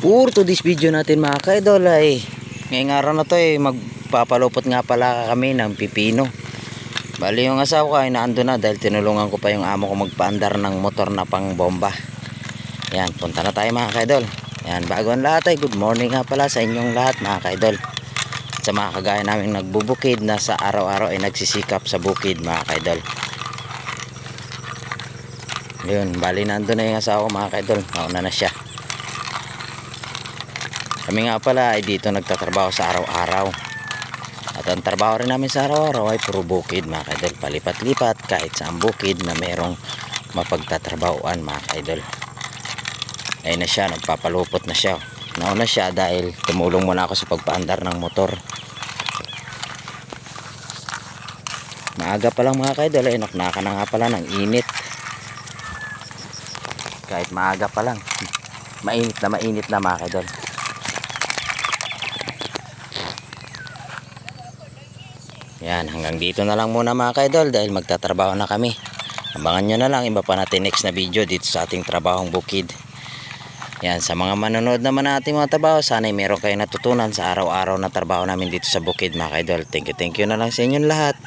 For today's video natin mga kaidol ay ngayong araw na to ay magpapalupot nga pala kami ng pipino. Bali yung asawa ko ay naando na dahil tinulungan ko pa yung amo ko magpaandar ng motor na pang bomba. Yan, punta na tayo mga kaidol. Yan, bago ang lahat ay good morning nga pala sa inyong lahat mga kaidol. Sa mga kagaya namin nagbubukid na sa araw-araw ay nagsisikap sa bukid mga kaidol. Yun, bali naando na yung asawa ko mga kaidol. Nauna na siya. Kami nga pala ay dito nagtatrabaho sa araw-araw. At ang trabaho rin namin sa araw-araw ay puro bukid mga kaidol. Palipat-lipat kahit saan bukid na merong mapagtatrabahoan mga kaidol. Ayun na siya, nagpapalupot na siya. Nauna siya dahil tumulong muna ako sa pagpaandar ng motor. Maaga pa lang mga kaidol ay naknaka na nga pala ng init. Kahit maaga pa lang, mainit na mga kaidol. Yan, hanggang dito na lang muna mga kaidol dahil magtatrabaho na kami. Abangan nyo na lang iba pa natin next na video dito sa ating trabahong bukid. Yan, sa mga manonood naman natin mga trabaho, sana ay meron kayo natutunan sa araw-araw na trabaho namin dito sa bukid mga kaidol. Thank you na lang sa inyong lahat.